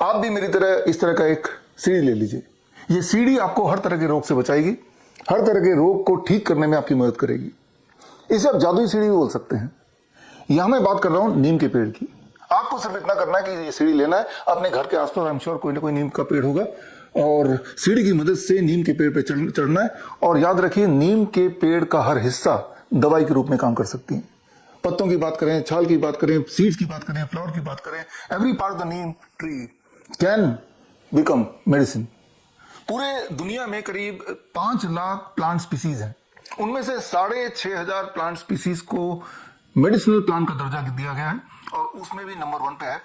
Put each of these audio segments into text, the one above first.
आप भी मेरी तरह इस तरह का एक सीढ़ी ले लीजिए। ये सीढ़ी आपको हर तरह के रोग से बचाएगी, हर तरह के रोग को ठीक करने में आपकी मदद करेगी। इसे आप जादुई सीढ़ी भी बोल सकते हैं। यहां मैं बात कर रहा हूं नीम के पेड़ की। आपको सिर्फ इतना करना है कि ये सीढ़ी लेना है, अपने घर के आसपास आई एम श्योर कोई ना कोई नीम का पेड़ होगा, और सीढ़ी की मदद से नीम के पेड़ पे चढ़ना है। और याद रखिए, नीम के पेड़ का हर हिस्सा दवाई के रूप में काम कर सकती है। पत्तों की बात करें, छाल की बात करें, सीड्स की बात करें, फ्लावर की बात करें, every part of the Neem tree can become medicine. पूरे दुनिया में करीब 5 लाख प्लांट स्पीसीज हैं। उनमें से 6,500 प्लांट स्पीसीज को मेडिसिनल प्लांट का दर्जा दिया गया है, और उसमें भी नंबर 1 पे है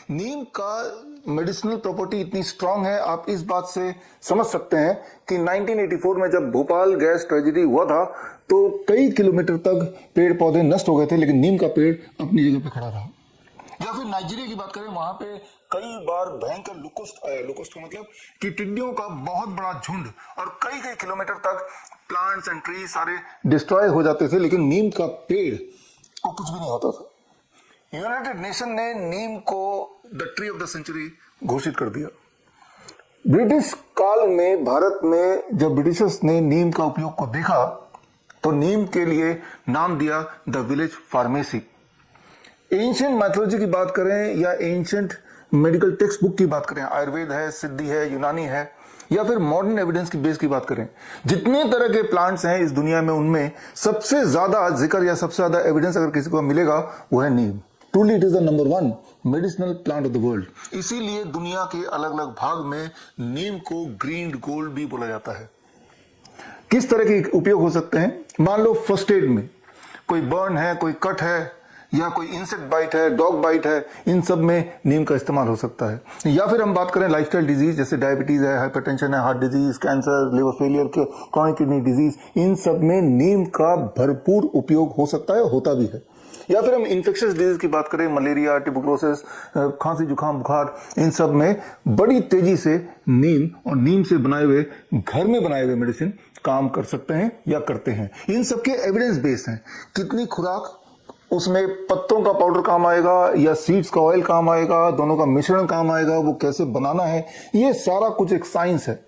नीम। नीम का मेडिसिनल प्रॉपर्टी इतनी स्ट्रांग है, आप इस बात से समझ सकते हैं कि 1984 में जब भोपाल गैस ट्रेजेडी हुआ था तो कई किलोमीटर तक पेड़ पौधे नष्ट हो गए थे, लेकिन नीम का पेड़ अपनी जगह पे खड़ा रहा। या फिर नाइजीरिया की बात करें, वहां पे कई बार भयंकर लुकोस्ट आया। लुकोस्ट का मतलब कि टिड्डियों का बहुत बड़ा झुंड, और कई कई किलोमीटर तक प्लांट्स एंड ट्री सारे डिस्ट्रॉय हो जाते थे, लेकिन नीम का पेड़ को कुछ भी नहीं होता था। यूनाइटेड नेशन ने नीम को the tree of the century घोषित कर दिया। ब्रिटिश काल में भारत में जब ब्रिटिशर्स ने नीम का उपयोग को देखा तो नीम के लिए नाम दिया the village pharmacy. Ancient mythology की बात करें या एंशिएंट मेडिकल टेक्स्ट बुक की बात करें, आयुर्वेद है, सिद्धि है, यूनानी है, या फिर मॉडर्न एविडेंस की बेस की बात करें, जितने तरह के प्लांट्स हैं इस दुनिया में, उनमें सबसे ज्यादा जिक्र या सबसे ज्यादा एविडेंस अगर किसी को मिलेगा वो है नीम। Truly it is the number 1 medicinal plant of the world. इसीलिए दुनिया के अलग अलग भाग में नीम को ग्रीन गोल्ड भी बोला जाता है। किस तरह के उपयोग हो सकते हैं? मान लो फर्स्ट एड में कोई बर्न है, कोई कट है, या कोई इंसेक्ट बाइट है, डॉग बाइट है, इन सब में नीम का इस्तेमाल हो सकता है। या फिर हम बात करें लाइफस्टाइल डिजीज, जैसे डायबिटीज है, हाइपरटेंशन है, heart disease, cancer, liver failure, chronic kidney disease, इन सब में नीम का भरपूर उपयोग हो सकता है, होता भी है। या फिर हम इन्फेक्शियस डिजीज की बात करें, मलेरिया, ट्यूबरकुलोसिस, खांसी, जुकाम, बुखार, इन सब में बड़ी तेजी से नीम और नीम से बनाए हुए, घर में बनाए हुए मेडिसिन काम कर सकते हैं या करते हैं। इन सबके एविडेंस बेस हैं। कितनी खुराक, उसमें पत्तों का पाउडर काम आएगा या सीड्स का ऑयल काम आएगा, दोनों का मिश्रण काम आएगा, वो कैसे बनाना है, ये सारा कुछ एक साइंस है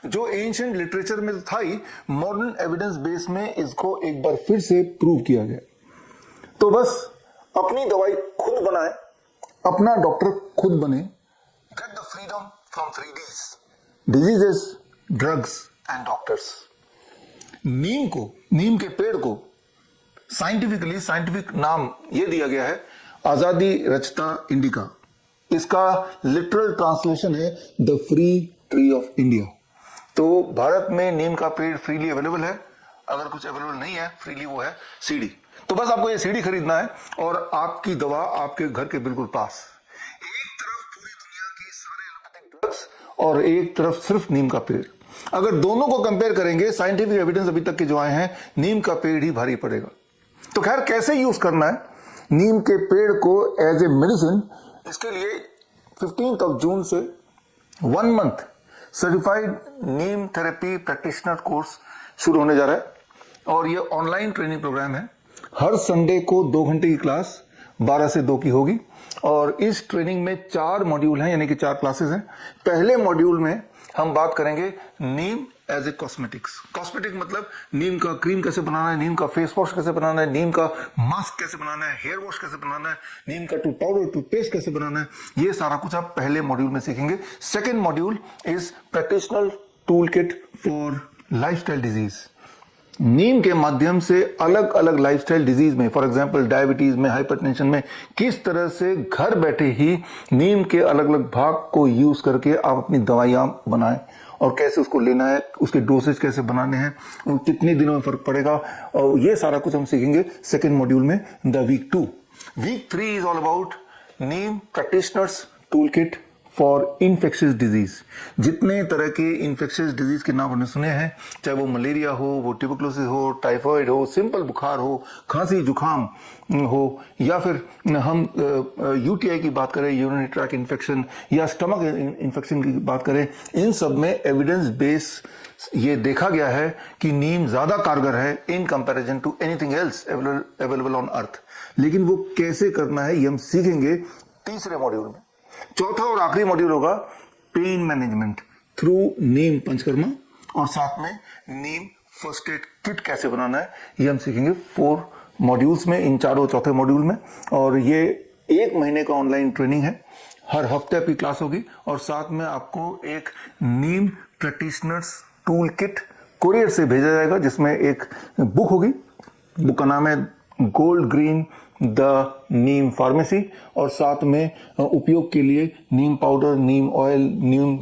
जो एंशिएंट लिटरेचर में था ही, मॉडर्न एविडेंस बेस में इसको एक बार फिर से प्रूव किया गया। तो बस अपनी दवाई खुद बनाए, अपना डॉक्टर खुद बने। Get the freedom from 3 Ds, diseases, drugs and doctors. नीम के पेड़ को साइंटिफिक नाम ये दिया गया है आजादी रचता इंडिका। इसका लिटरल ट्रांसलेशन है the free tree of India. तो भारत में नीम का पेड़ फ्रीली अवेलेबल है। अगर कुछ अवेलेबल नहीं है फ्रीली, वो है सीढ़ी। तो बस आपको ये सीढ़ी खरीदना है और आपकी दवा आपके घर के बिल्कुल पास। एक तरफ पूरी दुनिया की सारे एलोपैथिक ड्रग्स और एक तरफ सिर्फ नीम का पेड़। अगर दोनों को कंपेयर करेंगे, साइंटिफिक एविडेंस अभी तक के जो आए हैं, नीम का पेड़ ही भारी पड़ेगा। तो खैर, कैसे यूज करना है नीम के पेड़ को एज ए मेडिसिन, इसके लिए 15 जून से 1 मंथ सर्टिफाइड नीम थेरेपी प्रैक्टिशनर कोर्स शुरू होने जा रहा है। और ये ऑनलाइन ट्रेनिंग प्रोग्राम है। हर संडे को 2 घंटे की क्लास 12 से 2 की होगी, और इस ट्रेनिंग में 4 मॉड्यूल हैं, यानी कि 4 क्लासेस हैं। पहले मॉड्यूल में हम बात करेंगे नीम एज ए कॉस्मेटिक्स। कॉस्मेटिक मतलब नीम का क्रीम कैसे बनाना है, नीम का फेस वॉश कैसे बनाना है, नीम का मास्क कैसे बनाना है, हेयर वॉश कैसे बनाना है, नीम का पाउडर, टूथपेस्ट कैसे बनाना है, ये सारा कुछ आप पहले मॉड्यूल में सीखेंगे। Second module is practical tool kit for lifestyle disease. नीम के माध्यम से अलग अलग लाइफस्टाइल डिजीज में, फॉर एग्जांपल डायबिटीज में, हाइपरटेंशन में, किस तरह से घर बैठे ही नीम के अलग अलग भाग को यूज करके आप अपनी दवाइयां बनाएं, और कैसे उसको लेना है, उसके डोसेज कैसे बनाने हैं, कितने दिनों में फर्क पड़ेगा, और ये सारा कुछ हम सीखेंगे सेकेंड मॉड्यूल में, the week 2। Week 3 is all about neem practitioners tool kit for infectious disease. जितने तरह के इन्फेक्शियस डिजीज के नाम हमने सुने हैं, चाहे वो मलेरिया हो, वो ट्यूबरकुलोसिस हो, टाइफाइड हो, सिंपल बुखार हो, खांसी जुकाम हो, या फिर हम यूटीआई की बात करें, यूरिनरी ट्रैक्ट इन्फेक्शन, या स्टमक इन्फेक्शन की बात करें, इन सब में एविडेंस बेस ये देखा गया है कि नीम ज्यादा कारगर है in comparison to anything else available on earth. लेकिन वो कैसे करना है ये हम सीखेंगे तीसरे मॉड्यूल में। चौथा और आखिरी मॉड्यूल होगा पेन मैनेजमेंट थ्रू नीम पंचकर्मा, और साथ में नीम फर्स्ट एड किट कैसे बनाना है ये हम सीखेंगे 4 मॉड्यूल्स में, इन चारों चौथे मॉड्यूल में। और ये 1 महीने का ऑनलाइन ट्रेनिंग है, हर हफ्ते आपकी क्लास होगी, और साथ में आपको एक नीम प्रैक्टिशनर्स टूल किट कोरियर से भेजा जाएगा, जिसमें एक बुक होगी। बुक का नाम है gold green the Neem pharmacy, और साथ में उपयोग के लिए नीम पाउडर, नीम ऑयल, नीम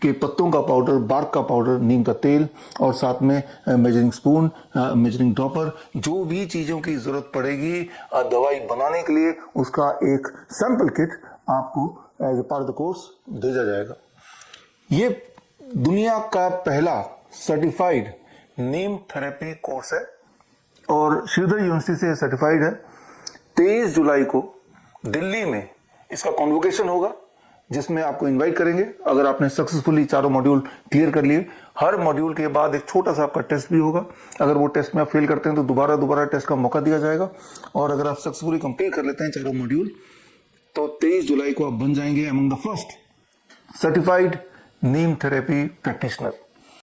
के पत्तों का पाउडर, बार्क का पाउडर, नीम का तेल, और साथ में मेजरिंग स्पून, मेजरिंग ड्रॉपर, जो भी चीज़ों की ज़रूरत पड़ेगी दवाई बनाने के लिए, उसका एक सैंपल किट आपको as a part of the course भेजा जाएगा। ये दुनिया का पहला सर्टिफाइड नीम थेरेपी कोर्स है और श्रीधर यूनिवर्सिटी से सर्टिफाइड है। 23 जुलाई को दिल्ली में इसका कॉन्वोकेशन होगा, जिसमें आपको इनवाइट करेंगे। अगर आपने सक्सेसफुली चारों मॉड्यूल क्लियर कर लिए, हर मॉड्यूल के बाद एक छोटा सा आपका टेस्ट भी होगा। अगर वो टेस्ट में आप फेल करते हैं तो दोबारा टेस्ट का मौका दिया जाएगा, और अगर आप सक्सेसफुली कंप्लीट कर लेते हैं चारों मॉड्यूल तो 23 जुलाई को आप बन जाएंगे among the first certified Neem therapy practitioner.